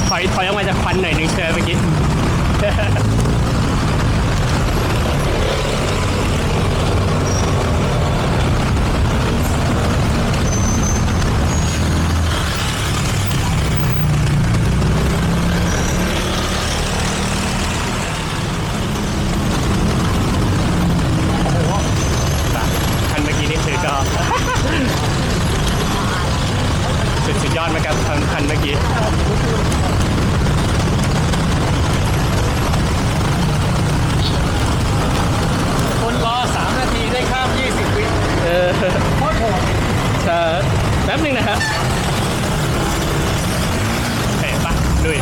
ถอยออกมาจากควันหน่อยนึงเชิญเมื่อกี้คันเมื่อกี้นี่คือก็ สุดยอดไหมครับคันเมื่อกี้คนรอ3 นาทีได้ข้าม20 วิโคตรโหดแป๊บนึงนะครับเฮ้ยปะลุย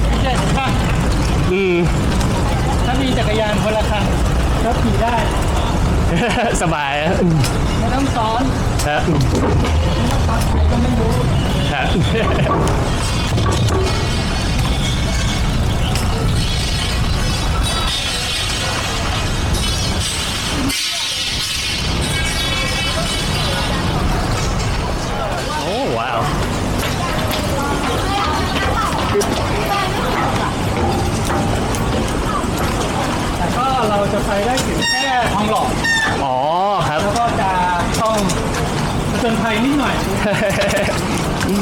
ไม่ใช่ผมว่าถ้ามีจักรยานคนละคันก็ขี่ได้ สบายไม่ต้องซ้อนครับปักใครก็ไม่รู้ครับโอ้ว้าวแต่ก็เราจะไปได้ถึงแค่ทองหล่ออ๋อครับแล้วก็จะต้องผจญภัยนิดหน่อย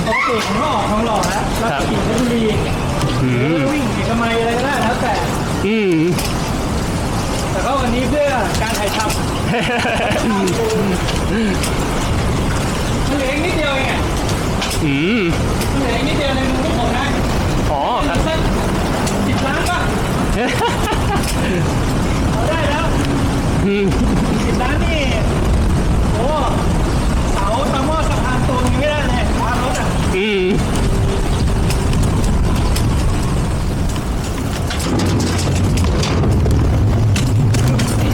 ปกติผมก็ออกทองหล่อแล้วแล้วขี่เพชรบุรีวิ่งเอกมัยอะไรก็ได้แล้วแต่แต่ก็วันนี้เพื่อการถ่ายทำมันเหลืออีกนิดเดียวเองมันเหลืออีกนิดเดียวในมือพวกผมนะอ๋อครับสัก10 ล้านป่ะเอาได้แล้ว10 ล้านนี่โอ้เสาตะหม้อสะพานตูนยังไม่ได้เลยทางรถอ่ะน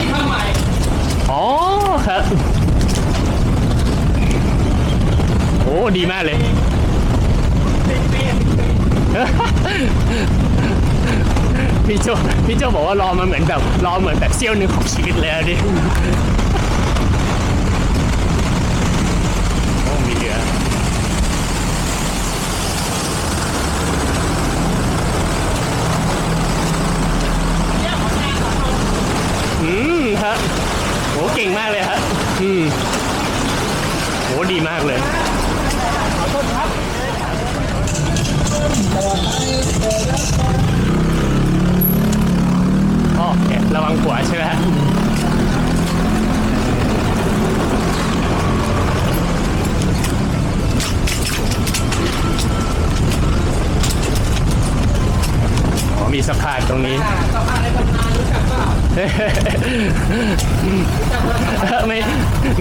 ี่ข้างใหม่อ๋อครับโอ้ดีมากเลยพี่โจบอกว่ารอมาเหมือนแบบเสี้ยวหนึ่งของชีวิตเลยดิโอ้มีเหลือครับโอ้เก่งมากเลยครับโอ้ดีมากเลยขอโทษครับอ๋อระวังหัวใช่ไหมฮะอ๋อมีสะพานตรงนี้สะพานในตำนานรู้จักเปล่า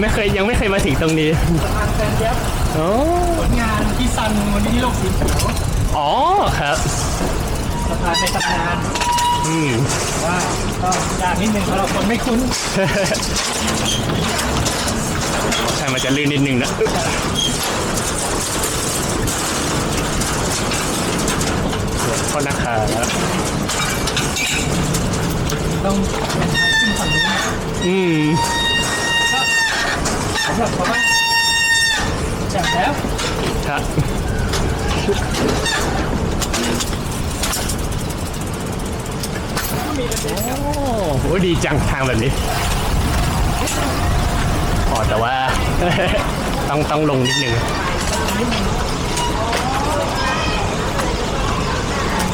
ไม่เคยยังไม่เคยมาถึงตรงนี้สะพานแซนเดฟโอ้ผลงานที่ซันวันนี้โลกสีเขียวอ๋อครับสะพานในตำนานว่าก็ยากนิดนึงสำหรับคนไม่คุ้นใช่มันจะลื่นนิดนึงนะขอนะคะต้องขึ้นฝั่งนี้สำหรับเขาว่าจับแล้วครับโอ้ดีจังทางแบบนี้อ๋อแต่ว่า ต้องลงนิดนึง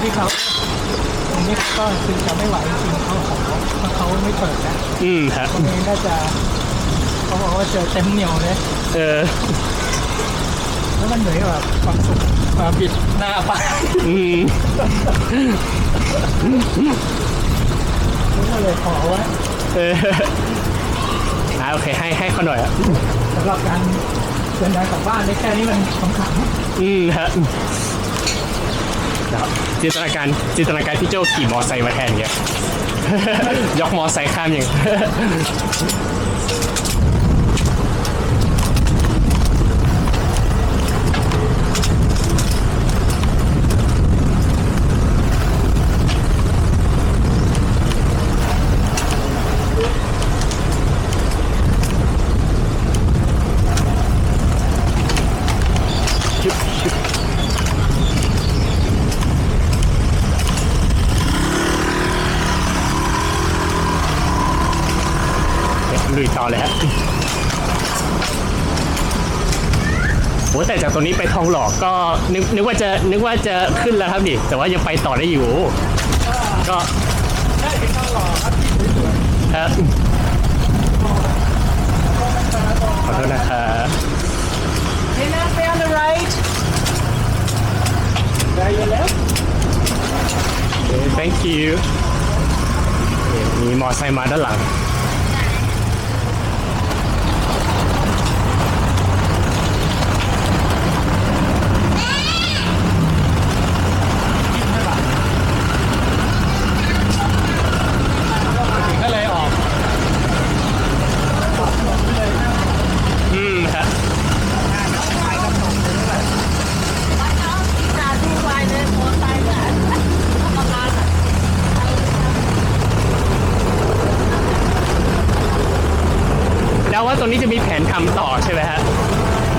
ที่เขาตรงนี้ก็คือจะไม่ไหวจริงๆเขาไม่เปิดแล้วครับตรงนี้น่าจะเขาบอกว่าเจอเต็มเหนียวเลยแล้วมันเหนื่อยแบบความสุขมาบิดหน้าไปก็เลยขอว่าโอเคให้เขาหน่อยสำหรับการเดินทางกลับบ้านได้แค่นี้มันขำฮะจินตนาการพี่โจ้ขี่มอไซค์มาแทนเงี้ยยกมอไซค์ข้ามอย่าง ลุยต่อเลยฮะโอ้แต่จากตรงนี้ไปทองหล่อก็นึกว่าจะขึ้นแล้วครับดิแต่ว่ายังไปต่อได้อยู่ก็ ได้เป็นทองหล่อครับที่สวย ครับ ขอโทษนะครับ ๆ Hey, now stay on the right. There you left. thank you มีมอไซค์มาด้านหลังก็เลยออก ครับแล้วว่าตรงนี้จะมีแผนทำต่อใช่ไหมฮะ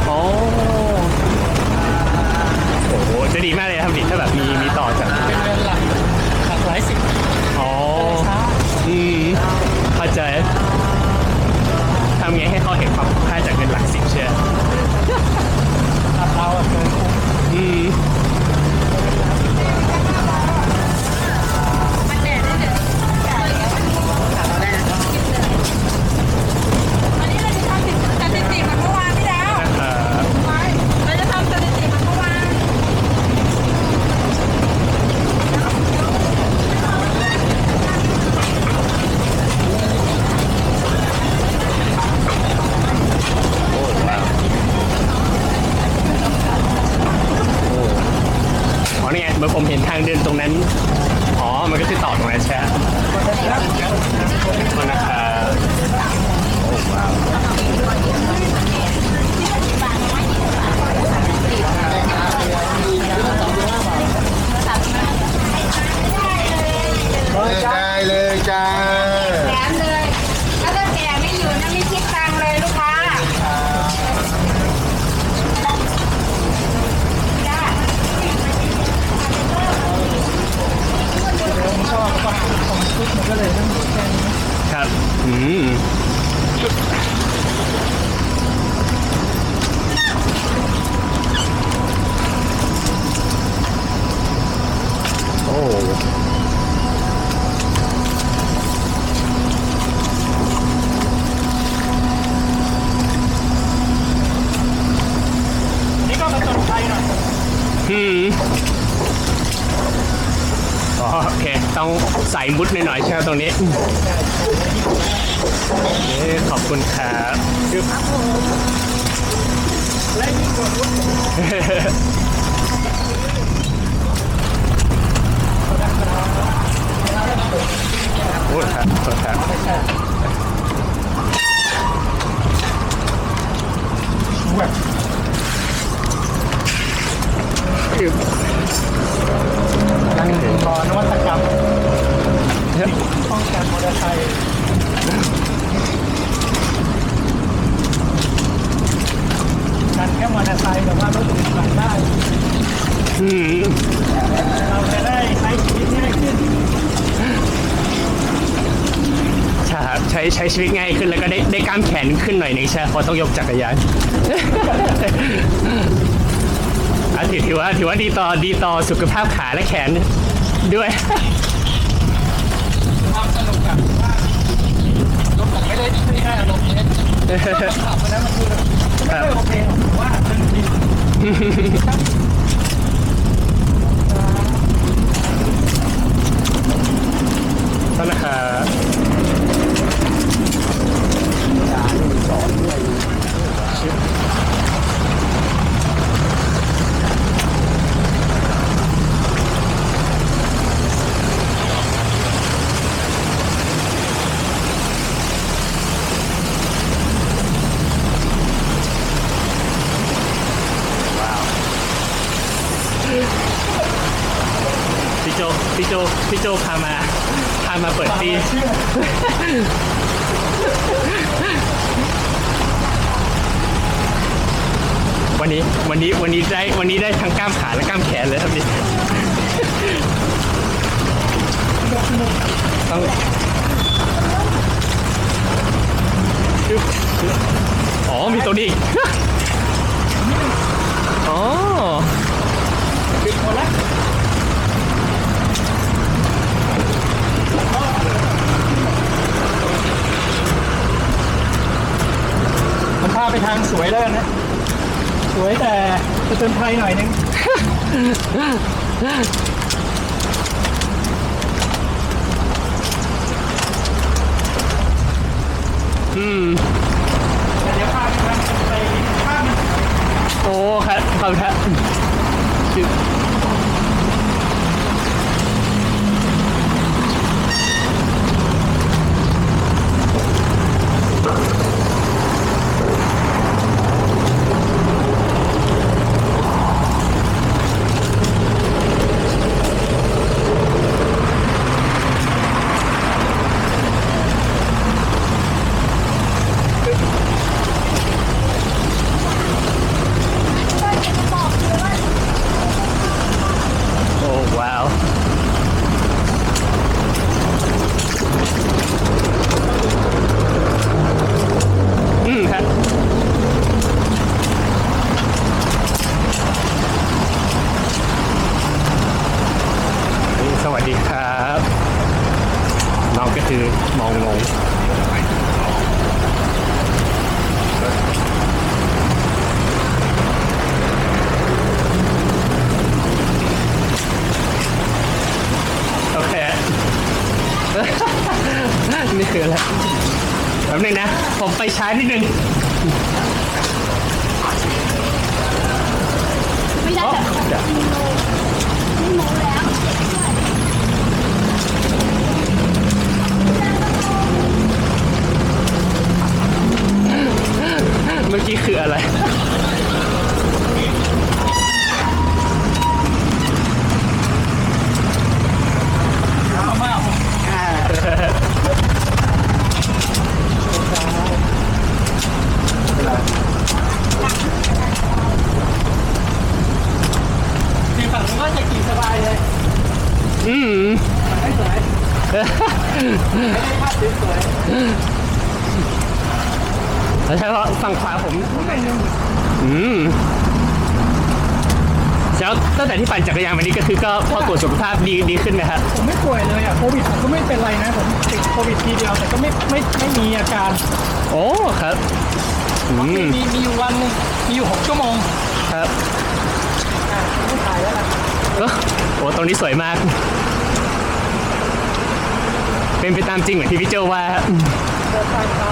อ๋อโอ้โหจะดีมากเลยครับดิถ้าแบบมีต่อจาก เป็นเงินหลักหลายสิบ อ๋อเข้าใจทำไงให้เขาเห็นความคุ้มค่าจากเงินหลักสิบเชื่อ เราเกินคุ้ม วันนี้เราจะทำสถิติเหมือนเมื่อวานที่แล้ว เราจะทำสถิติเหมือนเมื่อวาน อ๋อนี่ไงเมื่อผมเห็นทางเดินตรงนั้น อ๋อ มันก็คือต่อตรงนั้นใช่ไหมขอบคุณนะครับโอ้ว้าว ได้เลยจ้า แถมเลย ถ้าแกไม่อยู่นะไม่คิดตังค์เลยลูกค้าจ้า ผมชอบความของชุดมันก็เลยต้องอยู่แค่นี้ ครับโอ้ นี่ก็มาจนไทยหน่อย อ๋อโอเค ต้องใส่มุดหน่อยๆใช่ไหมตรงนี้ขอบคุณครับโอ้ครับขอบคุณครับ คือ ยังรอนวัตกรรมป้องกันมอเตอร์ไซค์กันแค่มอเตอร์ไซค์แต่ว่ารถอื่นขับได้ เราจะได้ใช้ชีวิตง่ายขึ้น ใช่ครับใช้ชีวิตง่ายขึ้นแล้วก็ได้กล้ามแขนขึ้นหน่อยหนึงใช่เพราะต้องยกจักรยาน ถือว่าดีต่อสุขภาพขาและแขนด้วย ความสนุกอะว่ารถผมไม่ได้อารมณ์นี้ขับไปแล้วมันคือไม่ได้โอเคผมว่าเป็นดี ต้นนะครับพี่โจพามาเปิดตีวันนี้ได้ทั้งกล้ามขาและกล้ามแขนเลยครับนี่ต้อง อ๋อมีตัวนี้อีก อ๋อ ปิดหมดแล้วผมพาไปทางสวยแล้วกันนะ สวยแต่จะเตือนภัยหน่อยนึง แต่เดี๋ยวพาไปทางไปข้าม โอ้ครับครับครับโอ้ว้าวครับสวัสดีครับน้องก็คือมองงงโอเค นี่คืออะไรแป๊บนึงนะ ผมไปช้านิดนึง ไม่ได้แบบกิโลไม่โมแล้ว เมื่อกี้คืออะไร เอามาผมที่ฝั่งนู้นก็จะขี่สบายเลย อืม ไม่สวยไม่ได้ภาพสวย แล้วใช่เพราะฝั่งขวาผม ไม่นึง แล้วตั้งแต่ที่ปั่นจักรยานมานี้ก็คือก็พอตรวจสุขภาพดีขึ้นไหมครับ ผมไม่ป่วยเลยอ่ะโควิดผมก็ไม่เป็นไรนะผมติดโควิดทีเดียวแต่ก็ไม่มีอาการ โอ้ครับมีอยู่วันหนึงมีอยู่6 ชั่วโมง ครับ ไม่ถ่ายแล้วล่ะ โอ้ตรงนี้สวยมาก เป็นไปตามจริงเหมือนที่พี่โจว่า เดินทางเข้า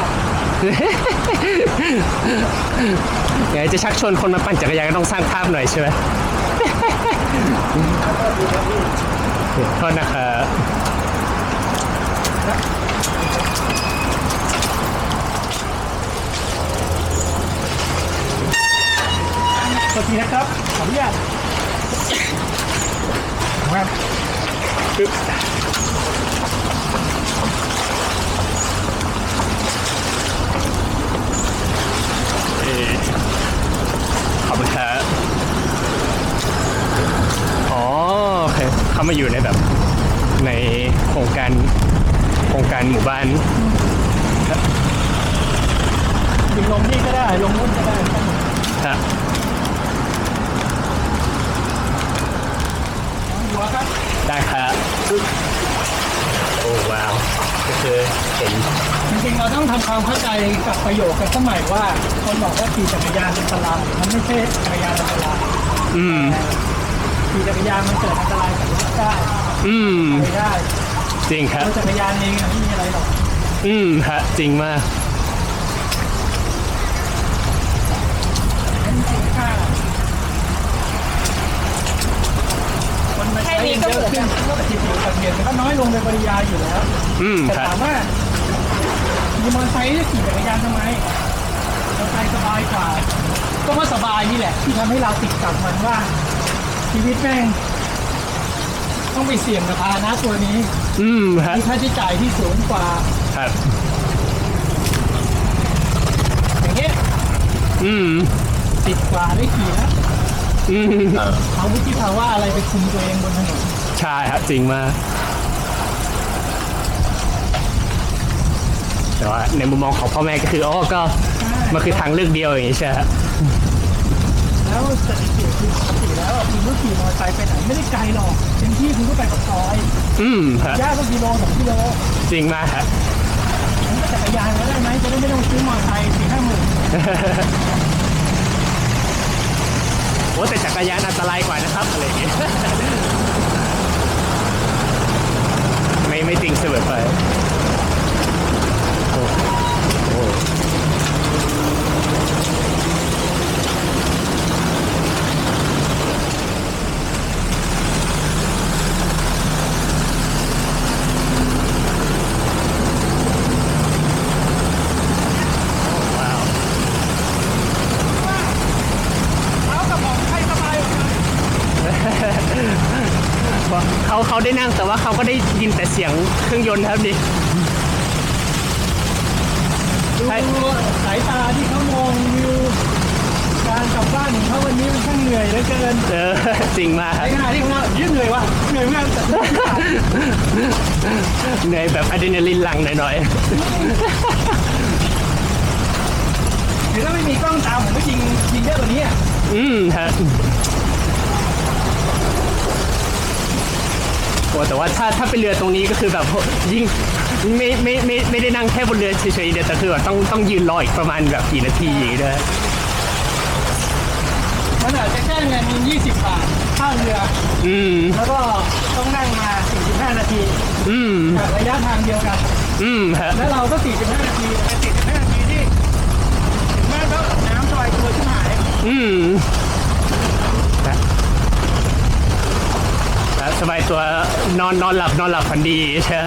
อยากจะชักชวนคนมาปั่นจักรยานก็ต้องสร้างภาพหน่อยใช่ไหม โทษนะครับ สวัสดีนะครับขออนุญาตครับ ปึ๊บขอบคุณครับอ๋อโอเคเข้ามาอยู่ในแบบในโครงการหมู่บ้าน ถึงลงนี่ก็ได้ลงนู่นก็ได้ ครับ หัวครับ ได้ครับโอ้ว้าวก็คือเห็น จริงๆเราต้องทำความเข้าใจกับประโยคกันสมัยว่าคนบอกว่าขี่จักรยานอันตรายมันไม่ใช่จักรยานอันตราย ขี่จักรยานมันเกิดอันตรายกับรถได้ไปได้ จริงครับ รถจักรยานเองอะไม่มีอะไรหรอก ฮะจริงมาก ไม่มีคุณค่าคนมาใช้เยอะขึ้นสถิติอุบัติเหตุมันก็น้อยลงโดยปริยายอยู่แล้ว แต่ ครับ ถามว่ามีมอเตอร์ไซค์จะขี่จักรยานทำไมมอเตอร์ไซค์สบายกว่า ก็ว่าสบายนี่แหละ ที่ทำให้เราติดกับมันว่า ชีวิตแม่งต้องไปเสี่ยงกับพาหนะตัวนี้ ฮะ มีค่าใช้จ่ายที่สูงกว่า ครับ อย่างเงี้ยติดกว่าได้ขี่แล้วเอาวุฒิภาวะอะไรไปคุมตัวเองบนถนน ใช่ครับจริงมากแต่ แต่ว่าในมุมมองของพ่อแม่ก็คืออ๋อก็มันคือทางเลือกเดียวอย่างนี้ใช่ไหม แล้วสถิติคือปกติแล้วคุณก็ขี่มอเตอร์ไซค์ไปไหนไม่ได้ไกลหรอกเต็มที่คุณก็ไปกับซอย ฮะ ย่าก็กิโล2 กิโล จริงมากฮะ ผมก็จักรยานก็ได้ไหมจะได้ไม่ต้องซื้อมอเตอร์ไซค์4-5 หมื่น โอ้แต่จักรยานอันตรายกว่านะครับอะไรอย่างเงี้ย ไม่จริงเสมอไปโอ้โหว้าว แล้วกับผมใครสบายกว่ากัน เขาได้นั่งแต่ว่าเขาก็ได้ยินแต่เสียงเครื่องยนต์ครับดิ ดูสายตาที่เขามองวิวการกลับบ้านของเขาวันนี้มันช่างเหนื่อยเหลือเกิน จริงมากค ใน รับ ขณะที่เขาเหนื่อยวะเหนื่อยเหมือนกันแต่ เหนื่อยแบบอะดรีนาลินหลั่งหน่อย หรือถ้าไม่มีกล้องตามผมก็ยิงได้กว่านี้อ่ะ ฮะโอ้แต่ว่าถ้าเป็นเรือตรงนี้ก็คือแบบยิ่งไม่ได้นั่งแค่บนเรือเฉยๆเดียวแต่คือแบบต้องยืนรออีกประมาณแบบกี่นาทีอย่างเงี้ยด้วย มันอาจจะแค่เงิน20 บาทค่าเรือ แล้วก็ต้องนั่งมา45 นาทีจากระยะทางเดียวกัน ฮะ แล้วเราก็45 นาทีแต่45 นาทีที่ถึงแม้ต้องอาบน้ำสบายตัวชิบหาย สบายตัวนอนหลับฝันดีใช่ไหม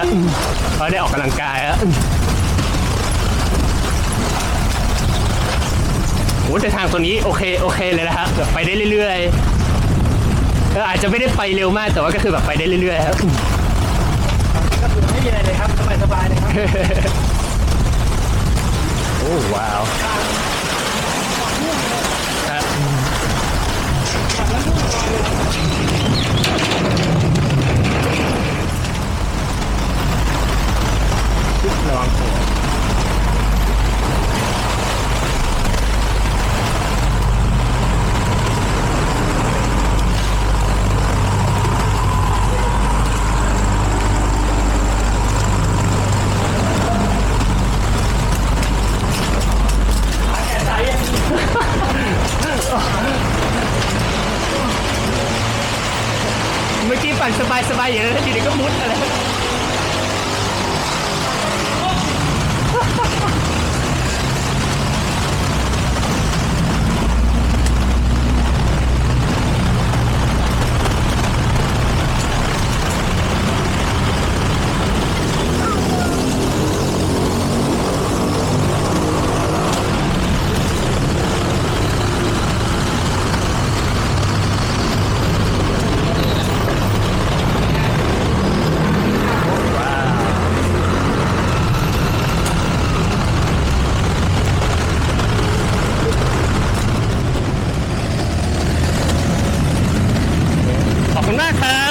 เพราะได้ออกกำลังกายอะโอ้แต่ทางตัวนี้โอเคเลยนะครับแบบไปได้เรื่อยๆอาจจะไม่ได้ไปเร็วมากแต่ว่าก็คือแบบไปได้เรื่อยๆครับ ก็คือไม่มีอะไรเลยครับสบายๆเลยครับ โอ้ว้าวครับ ระวังหัวเมื่อกี้ปั่นสบายอย่างนั้นทีนี้ก็มุดอะไรขอบคุณมากครับ